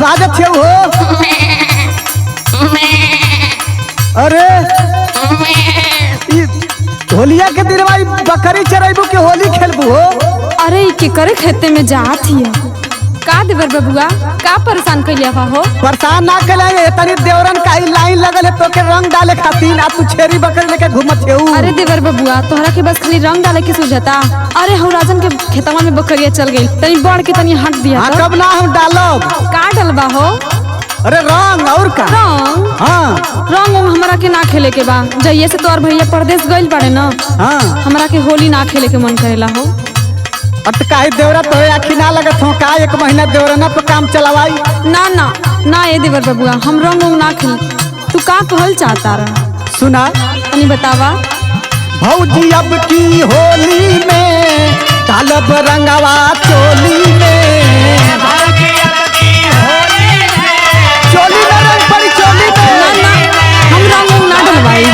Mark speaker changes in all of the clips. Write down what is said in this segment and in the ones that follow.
Speaker 1: बाजत छे हो। अरे होलिया के दिन भाई बकरी चराइबू के होली खेलबू हो।
Speaker 2: अरे के करे खेते में जात हिया का देवर बबुआ का परेशान कइलिया हो।
Speaker 1: परेशान ना कइले तनी देवरन काई लाइन लगल है तो के रंग डाले खातिर आ तू छेरी बकरी लेके घूमत हेऊ।
Speaker 2: अरे देवर बबुआ तोहरा के बस खाली रंग डाले के सूझता। अरे हो राजन के खेतवा में बकरिया चल गई तनी बढ़ के तनी हट दिया।
Speaker 1: हां कब ना हम डालब
Speaker 2: का डलबा हो।
Speaker 1: अरे रंग और का
Speaker 2: रंग।
Speaker 1: हां
Speaker 2: रंग हमरा के ना खेले के बा जइए से तोर भैया परदेश गइल बाड़े ना।
Speaker 1: हां हमरा
Speaker 2: के होली ना खेले के मन करेला हो।
Speaker 1: अटकाई देवरा तो आखी ना लगत हो का एक महीना देवरना पे काम चलावाई।
Speaker 2: ना ना ना ए देवर बबुआ हम रंग ना खेल। तू का कहल चाहता रहा
Speaker 1: सुना
Speaker 2: तनी बतावा।
Speaker 1: भौजी अब की होली में डालब रंगवा चोली में। चोली में रंग पड़ी चोली में।
Speaker 2: ना ना हम रंग ना डलवाई।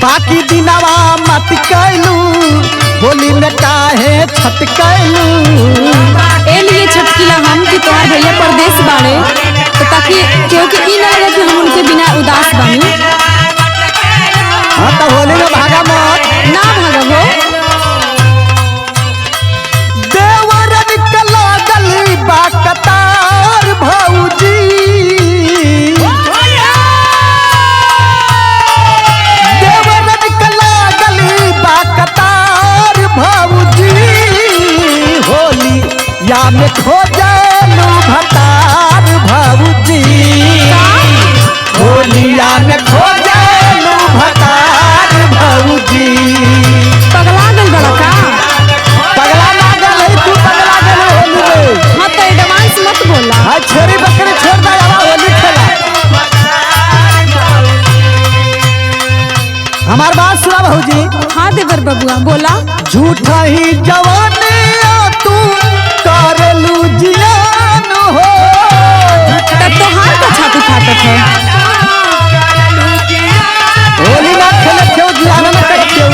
Speaker 1: बाकी दिनवा मत कैलू होली में काहे छट कैलू।
Speaker 2: ए लिए छटकीला हम कि तोहार भैया परदेश बाड़े तो ताकि केहू के ई ना लगे कि हम उनके बिना उदास बानी।
Speaker 1: हाँ तो होली में भागा मत
Speaker 2: ना भागब हो।
Speaker 1: देवरन के लागल बा कतार भौजी। देवरन के लागल बा कतार भौजी। होली या में खोजलू भतार भौजी। होलिया में खोजलू भतार भौजी।
Speaker 2: पगला गइल बड़ा का।
Speaker 1: पगला ना गल है तू पगला गल होली में।
Speaker 2: हाँ तो एडवांस मत बोला।
Speaker 1: हां छोरी बकरी छोड़ दे आवा होली खेला। हमार बात सुना भौजी।
Speaker 2: हाँ देवर बबुआ बोला।
Speaker 1: झूठा ही जवानी तू करलू जियान हो।
Speaker 2: तब तोहार का छाती फाटत है।
Speaker 1: होली ना खेले क्यों जियान ना कर क्यों।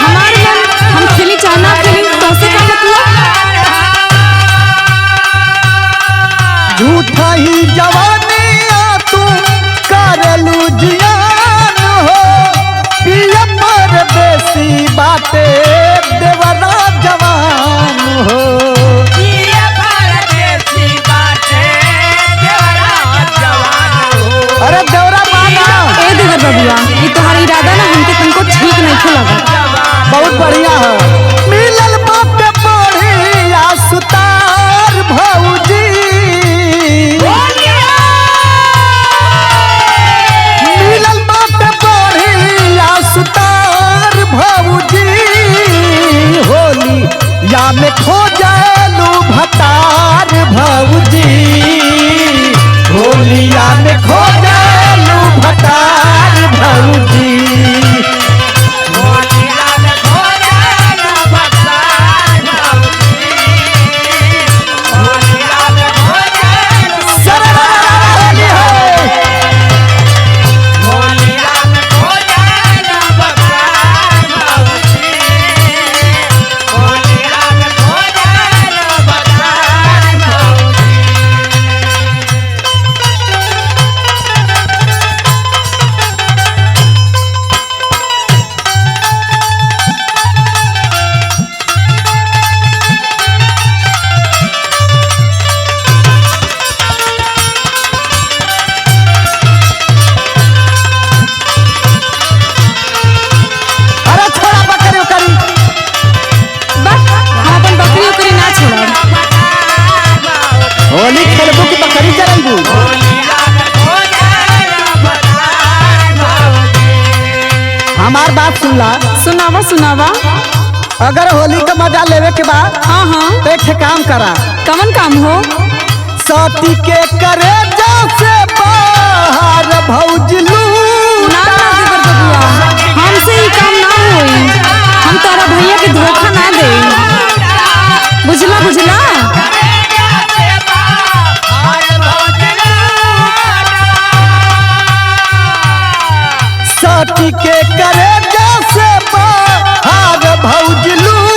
Speaker 2: हमार मन हम खेली चाहे ना खेली तो से का मतलब।
Speaker 1: झूठा ही जवानी तू करलू जियान हो। पिया परदेसी बाटे देवरा जवान हो। अरे देवरा माना।
Speaker 2: ए देवर बबुआ ये तोहार इरादा ना हमके तुमको ठीक नहीं खेलगा।
Speaker 1: बहुत बढ़िया है। मिलल बाटे बढ़िया सुतार भौजी। मिलल बाटे बढ़िया सुतार भौजी। होली या में खोजलू भतार भौजी। होलिया में खोजलू भतार भौजी। होली खेलबू की बकरी चराइबू। हमार बात सुनला।
Speaker 2: सुनावा सुनावा।
Speaker 1: अगर होली का मजा लेवे के बाद
Speaker 2: हाँ हाँ
Speaker 1: तो एक काम करा।
Speaker 2: कमन काम हो।
Speaker 1: सती के करे से बाहर भौजलू।
Speaker 2: ना ना देवर बबुआ हमसे ही काम ना होई। हम तोरा भैया के धोखा ना दे। बुझला बुझला।
Speaker 1: सती के करे से बाहर भौजलू।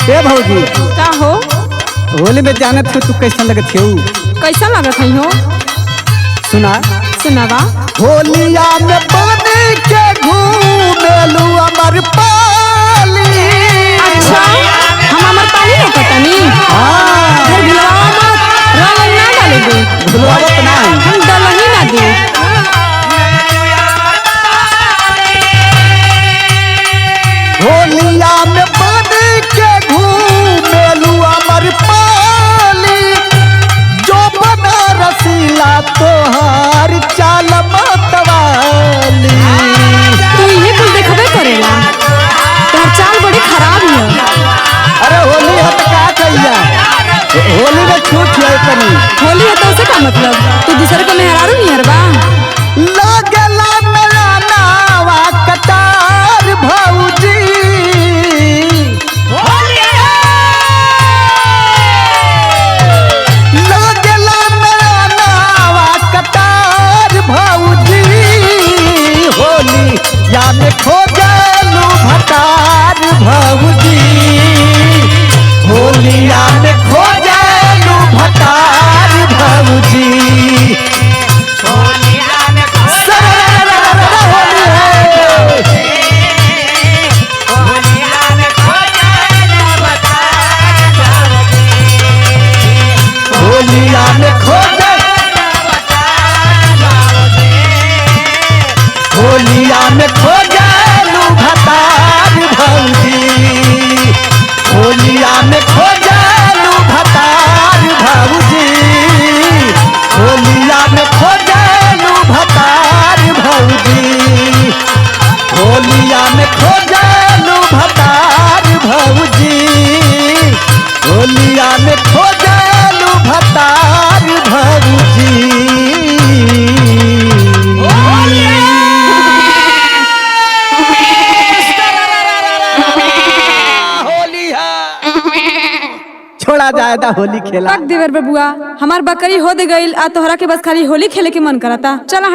Speaker 1: ए भौजी
Speaker 2: का हो?
Speaker 1: होली में जानत हो तू कैसा लगत हो?
Speaker 2: कैसा लगत है हो?
Speaker 1: सुना
Speaker 2: सुनावा।
Speaker 1: होलिया में बने के घूमेलू अमर पाली।
Speaker 2: अच्छा हम अमर पाली हो कतनी।
Speaker 1: हाँ
Speaker 2: घर भुलावा मत, रंग ना डाले दे।
Speaker 1: भुलवावत नहीं,
Speaker 2: हम डलही ना दे।
Speaker 1: होलिया में बने के घूमेलू अमर पाली। जो बना रसीला तोहार चाल मतवाली।
Speaker 2: तू ये कुल देखबे करेला, तोहर चाल बड़ी खराब है।
Speaker 1: अरे होली है तो का कहिया, होली में छूट है तनी।
Speaker 2: होली है तो उसे का मतलब? तू दूसरे को मेहरारू नहीं हरबा।
Speaker 1: लगला नया नावा कटार भौजी। लगला नया नावा कटार भौजी। होली या में खोजलू भटार भौजी। होलिया में खोजलू भटार भौजी। होलिया में खोजल, होलिया में खोजलू भतार भौजी। होलिया में खोजलू भतार भौजी। होलिया में खोजलू भतार भौजी। होलिया में खोजलू भतार भौजी। होलिया में खोजलू भतार भौजी। छोड़ा जाएगा होली खेला।
Speaker 2: तक देवर बबुआ, हमार बकरी हो दे गईल आ तोहरा के बस खाली होली खेले के मन करता। चला हट।